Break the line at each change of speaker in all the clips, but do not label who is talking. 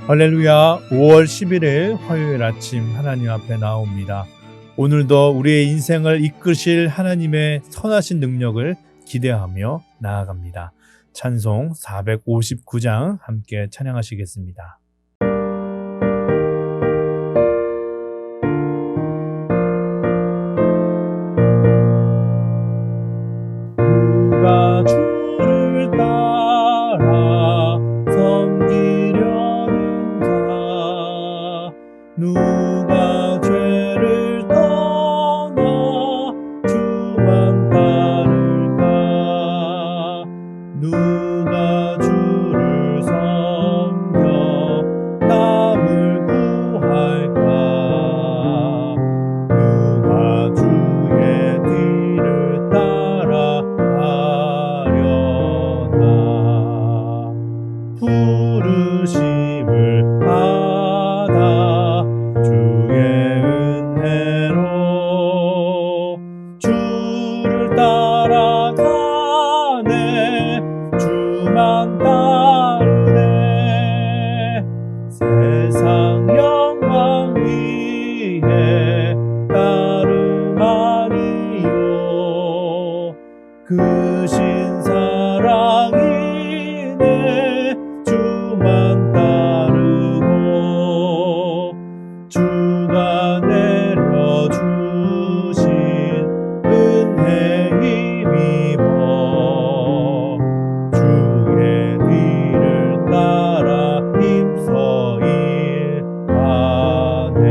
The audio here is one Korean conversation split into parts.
할렐루야. 5월 11일 화요일 아침 하나님 앞에 나옵니다. 오늘도 우리의 인생을 이끄실 하나님의 선하신 능력을 기대하며 나아갑니다. 찬송 459장 함께 찬양하시겠습니다. 누가 주를 따라 섬기려는가, 누가 죄를 떠나 주만 따를까, 누가 주를 섬겨 남을 구할까, 누가 주의 뒤를 따라 가려나. 부르심을 받아 주의 은혜로 주를 따라가네, 주만 따르네. 세상 영광 위에 따름 아니요, 그 신사랑이네. 주만 따르고 주가 내려주신 은혜 힘입어 주의 뒤를 따라 힘써 일하네.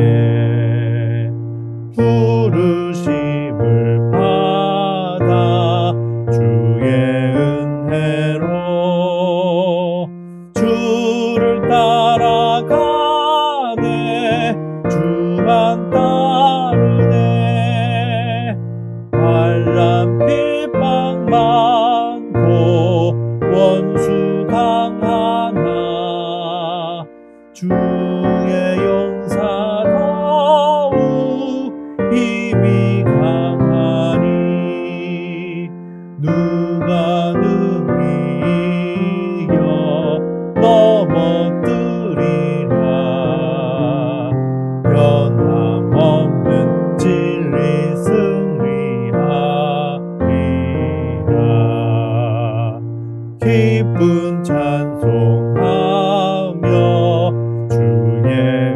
부르심을 받아 주의 은혜로 주를 따라가네, 주만 따르네. 환난 핍박 많고 원수 강하나 주의 용사 더욱 힘이 강하니. 누가 능히 이겨 넘어뜨리라, 변함없는 진리 승리하리라. 기쁜 찬송하며 주의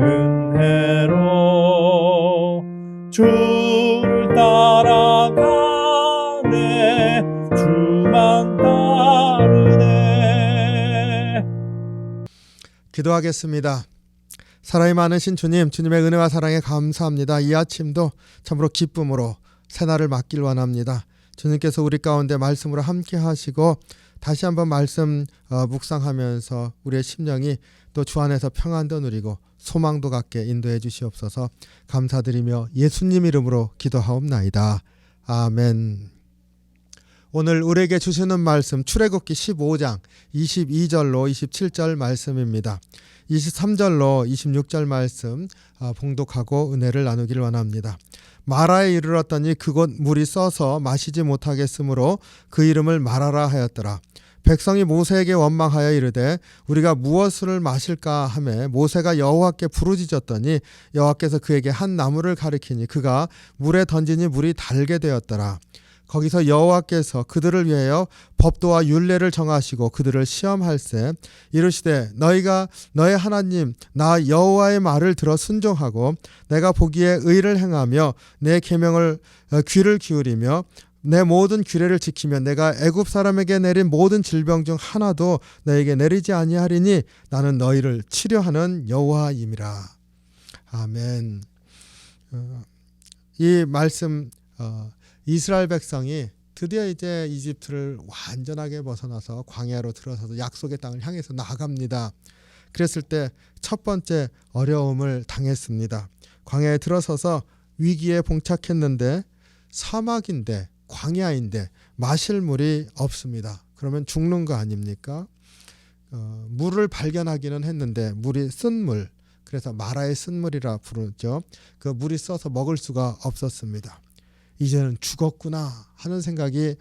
은혜로 주를 따라가네, 주만 따르네.
기도하겠습니다. 사랑이 많으신 주님, 주님의 은혜와 사랑에 감사합니다. 이 아침도 참으로 기쁨으로 새날을 맞길 원합니다. 주님께서 우리 가운데 말씀으로 함께 하시고 다시 한번 말씀 묵상하면서 우리의 심령이 또 주 안에서 평안도 누리고 소망도 갖게 인도해 주시옵소서. 감사드리며 예수님 이름으로 기도하옵나이다. 아멘. 오늘 우리에게 주시는 말씀 출애굽기 15장 22절로 27절 말씀입니다. 23절로 26절 말씀 봉독하고 은혜를 나누기를 원합니다. 마라에 이르렀더니 그곳 물이 써서 마시지 못하겠으므로 그 이름을 마라라 하였더라. 백성이 모세에게 원망하여 이르되 우리가 무엇을 마실까 하매 모세가 여호와께 부르짖었더니 여호와께서 그에게 한 나무를 가리키니 그가 물에 던지니 물이 달게 되었더라. 거기서 여호와께서 그들을 위하여 법도와 율례를 정하시고 그들을 시험할세 이르시되 너희가 너의 하나님 나 여호와의 말을 들어 순종하고 내가 보기에 의를 행하며 내 계명을 귀를 기울이며 내 모든 규례를 지키며 내가 애굽 사람에게 내린 모든 질병 중 하나도 너에게 내리지 아니하리니 나는 너희를 치료하는 여호와임이라. 아멘. 이 말씀 이스라엘 백성이 드디어 이제 이집트를 완전하게 벗어나서 광야로 들어서서 약속의 땅을 향해서 나아갑니다. 그랬을 때 첫 번째 어려움을 당했습니다. 광야에 들어서서 위기에 봉착했는데 사막인데 광야인데 마실 물이 없습니다. 그러면 죽는 거 아닙니까? 물을 발견하기는 했는데 물이 쓴 물, 그래서 마라의 쓴물이라 부르죠. 그 물이 써서 먹을 수가 없었습니다. 이제는 죽었구나 하는 생각이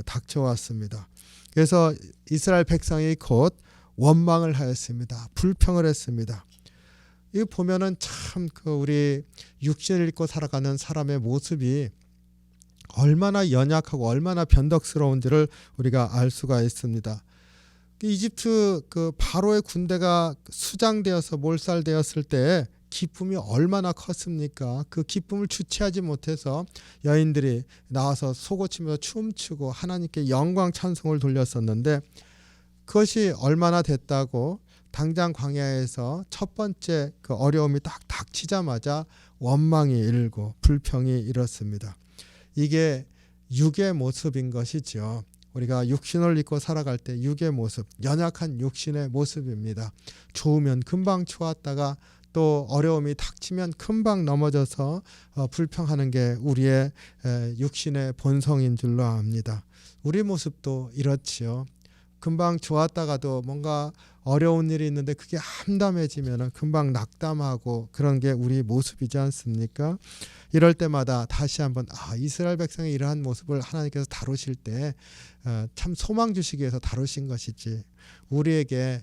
닥쳐왔습니다. 그래서 이스라엘 백성이 곧 원망을 하였습니다. 불평을 했습니다. 이 보면은 참 그 우리 육신을 입고 살아가는 사람의 모습이 얼마나 연약하고 얼마나 변덕스러운지를 우리가 알 수가 있습니다. 이집트 그 바로의 군대가 수장되어서 몰살되었을 때 기쁨이 얼마나 컸습니까? 그 기쁨을 주체하지 못해서 여인들이 나와서 속옷치면서 춤추고 하나님께 영광 찬송을 돌렸었는데, 그것이 얼마나 됐다고 당장 광야에서 첫 번째 그 어려움이 딱 닥치자마자 원망이 일고 불평이 일었습니다. 이게 육의 모습인 것이죠. 우리가 육신을 입고 살아갈 때 육의 모습, 연약한 육신의 모습입니다. 좋으면 금방 좋았다가 또 어려움이 닥치면 금방 넘어져서 불평하는 게 우리의 육신의 본성인 줄로 압니다. 우리 모습도 이렇지요. 금방 좋았다가도 뭔가 어려운 일이 있는데 그게 함담해지면 금방 낙담하고 그런 게 우리 모습이지 않습니까? 이럴 때마다 다시 한번 이스라엘 백성의 이러한 모습을 하나님께서 다루실 때 참 소망 주시기 위해서 다루신 것이지, 우리에게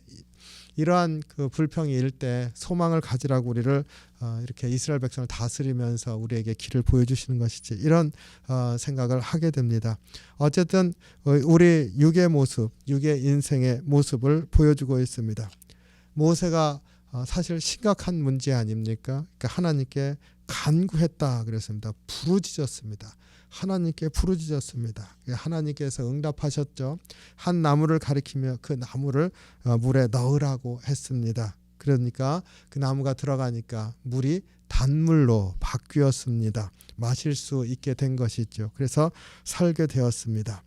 이러한 그 불평이 일 때 소망을 가지라고 우리를 이렇게 이스라엘 백성을 다스리면서 우리에게 길을 보여주시는 것이지, 이런 생각을 하게 됩니다. 어쨌든 우리 육의 모습, 육의 인생의 모습을 보여주고 있습니다. 모세가 사실 심각한 문제 아닙니까? 그러니까 하나님께 간구했다 그랬습니다. 부르짖었습니다. 하나님께 부르짖었습니다. 하나님께서 응답하셨죠. 한 나무를 가리키며 그 나무를 물에 넣으라고 했습니다. 그러니까 그 나무가 들어가니까 물이 단물로 바뀌었습니다. 마실 수 있게 된 것이죠. 그래서 살게 되었습니다.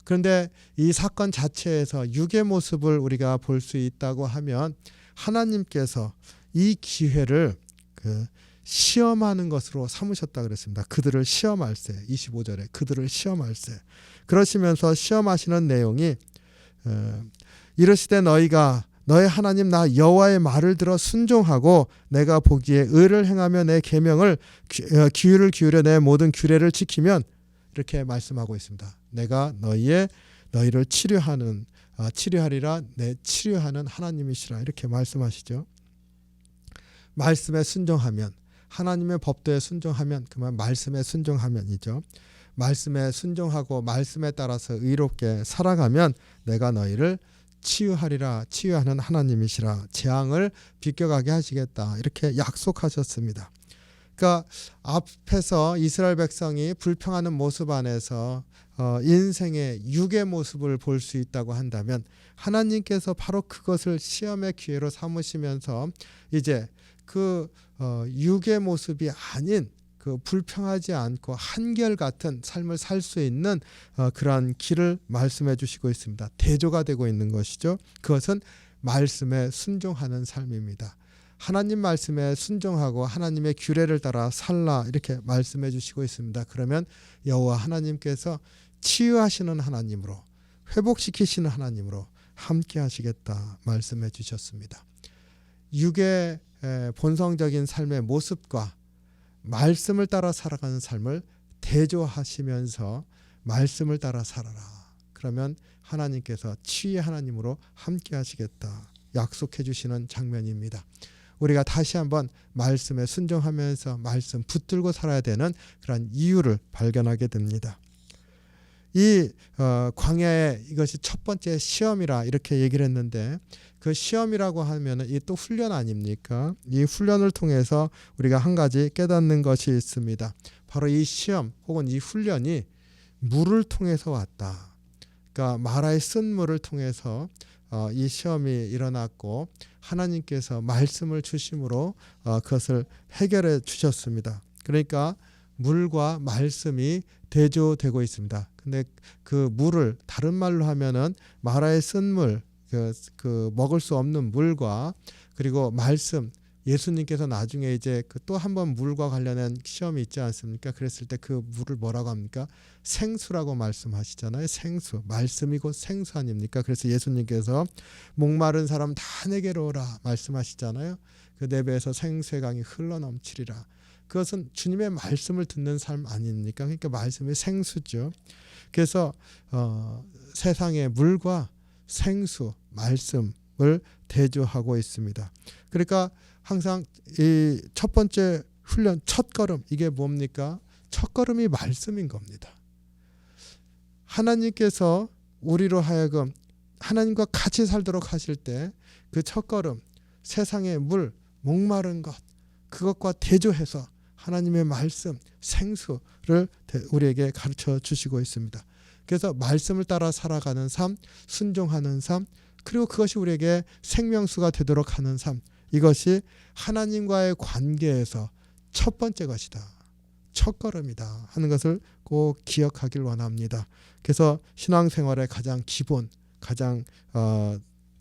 그런데 이 사건 자체에서 육의 모습을 우리가 볼 수 있다고 하면, 하나님께서 이 기회를 시험하는 것으로 삼으셨다 그랬습니다. 그들을 시험할세, 25절에 그들을 시험할세. 그러시면서 시험하시는 내용이 이르시되 너희가 너의 하나님 나 여호와의 말을 들어 순종하고 내가 보기에 의를 행하며 내 계명을 귀를 기울여 내 모든 규례를 지키면, 이렇게 말씀하고 있습니다. 내가 너희를 치료하리라 내 치료하는 하나님이시라, 이렇게 말씀하시죠. 말씀에 순종하면, 하나님의 법도에 순종하면, 그만 말씀에 순종하면이죠. 말씀에 순종하고 말씀에 따라서 의롭게 살아가면 내가 너희를 치유하리라, 치유하는 하나님이시라, 재앙을 비껴가게 하시겠다, 이렇게 약속하셨습니다. 그러니까 앞에서 이스라엘 백성이 불평하는 모습 안에서 인생의 육의 모습을 볼 수 있다고 한다면, 하나님께서 바로 그것을 시험의 기회로 삼으시면서 이제 그 육의 모습이 아닌 그 불평하지 않고 한결같은 삶을 살 수 있는 그러한 길을 말씀해 주시고 있습니다. 대조가 되고 있는 것이죠. 그것은 말씀에 순종하는 삶입니다. 하나님 말씀에 순종하고 하나님의 규례를 따라 살라, 이렇게 말씀해 주시고 있습니다. 그러면 여호와 하나님께서 치유하시는 하나님으로, 회복시키시는 하나님으로 함께 하시겠다 말씀해 주셨습니다. 육의 본성적인 삶의 모습과 말씀을 따라 살아가는 삶을 대조하시면서 말씀을 따라 살아라. 그러면 하나님께서 치유의 하나님으로 함께 하시겠다 약속해 주시는 장면입니다. 우리가 다시 한번 말씀에 순종하면서 말씀 붙들고 살아야 되는 그런 이유를 발견하게 됩니다. 이 광야의 이것이 첫 번째 시험이라 이렇게 얘기를 했는데, 그 시험이라고 하면 이 또 훈련 아닙니까? 이 훈련을 통해서 우리가 한 가지 깨닫는 것이 있습니다. 바로 이 시험 혹은 이 훈련이 물을 통해서 왔다. 그러니까 마라의 쓴 물을 통해서 이 시험이 일어났고, 하나님께서 말씀을 주심으로 그것을 해결해 주셨습니다. 그러니까 물과 말씀이 대조되고 있습니다. 근데 그 물을 다른 말로 하면은 마라의 쓴 물, 그 먹을 수 없는 물과, 그리고 말씀, 예수님께서 나중에 이제 그 또 한 번 물과 관련한 시험이 있지 않습니까? 그랬을 때 그 물을 뭐라고 합니까? 생수라고 말씀하시잖아요. 생수, 말씀이 곧 생수 아닙니까? 그래서 예수님께서 목마른 사람 다 내게로 오라 말씀하시잖아요. 그 내 배에서 생수의 강이 흘러넘치리라. 그것은 주님의 말씀을 듣는 삶 아닙니까? 그러니까 말씀이 생수죠. 그래서 세상의 물과 생수, 말씀을 대조하고 있습니다. 그러니까 항상 이 첫 번째 훈련, 첫걸음, 이게 뭡니까? 첫걸음이 말씀인 겁니다. 하나님께서 우리로 하여금 하나님과 같이 살도록 하실 때 그 첫걸음, 세상의 물, 목마른 것, 그것과 대조해서 하나님의 말씀, 생수를 우리에게 가르쳐 주시고 있습니다. 그래서 말씀을 따라 살아가는 삶, 순종하는 삶, 그리고 그것이 우리에게 생명수가 되도록 하는 삶, 이것이 하나님과의 관계에서 첫 번째 것이다, 첫걸음이다 하는 것을 꼭 기억하길 원합니다. 그래서 신앙생활의 가장 기본, 가장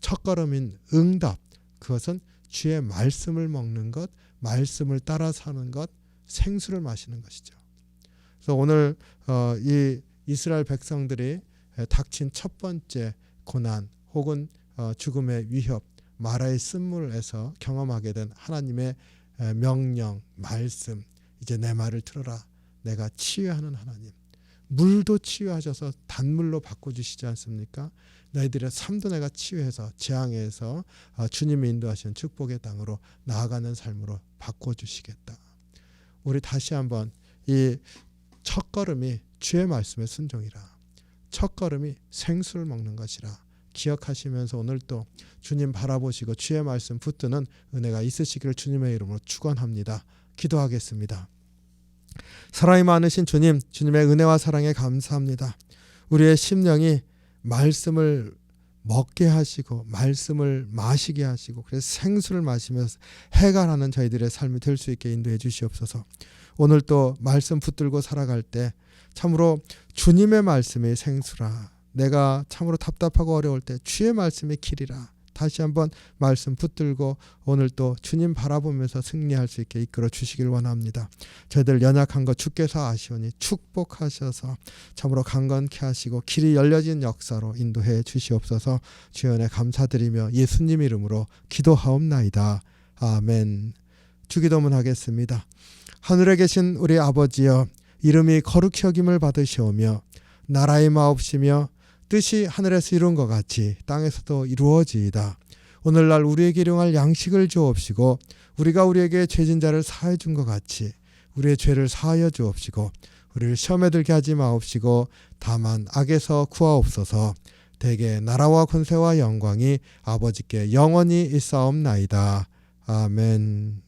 첫걸음인 응답, 그것은 주의 말씀을 먹는 것, 말씀을 따라 사는 것, 생수를 마시는 것이죠. 그래서 오늘 이 이스라엘 백성들이 닥친 첫 번째 고난 혹은 죽음의 위협, 마라의 쓴물에서 경험하게 된 하나님의 명령, 말씀, 이제 내 말을 들어라. 내가 치유하는 하나님. 물도 치유하셔서 단물로 바꿔주시지 않습니까? 너희들의 삶도 내가 치유해서 재앙에서 주님이 인도하시는 축복의 땅으로 나아가는 삶으로 바꿔주시겠다. 우리 다시 한번 이 첫걸음이 주의 말씀의 순종이라, 첫걸음이 생수를 먹는 것이라 기억하시면서 오늘 또 주님 바라보시고 주의 말씀 붙드는 은혜가 있으시기를 주님의 이름으로 축원합니다. 기도하겠습니다. 사랑이 많으신 주님, 주님의 은혜와 사랑에 감사합니다. 우리의 심령이 말씀을 먹게 하시고 말씀을 마시게 하시고 그래서 생수를 마시면서 해갈하는 저희들의 삶이 될 수 있게 인도해 주시옵소서. 오늘 또 말씀 붙들고 살아갈 때 참으로 주님의 말씀이 생수라, 내가 참으로 답답하고 어려울 때 주의 말씀이 길이라, 다시 한번 말씀 붙들고 오늘 또 주님 바라보면서 승리할 수 있게 이끌어 주시길 원합니다. 저희들 연약한 것 주께서 아시오니 축복하셔서 참으로 강건케 하시고 길이 열려진 역사로 인도해 주시옵소서. 주의 은혜 감사드리며 예수님 이름으로 기도하옵나이다. 아멘. 주기도문 하겠습니다. 하늘에 계신 우리 아버지여, 이름이 거룩히 여김을 받으시오며 나라의 마옵시며 뜻이 하늘에서 이룬 것 같이 땅에서도 이루어지이다. 오늘날 우리에게 일용할 양식을 주옵시고 우리가 우리에게 죄진 자를 사하여 준 것 같이 우리의 죄를 사하여 주옵시고 우리를 시험에 들게 하지 마옵시고 다만 악에서 구하옵소서. 대개 나라와 권세와 영광이 아버지께 영원히 있사옵나이다. 아멘.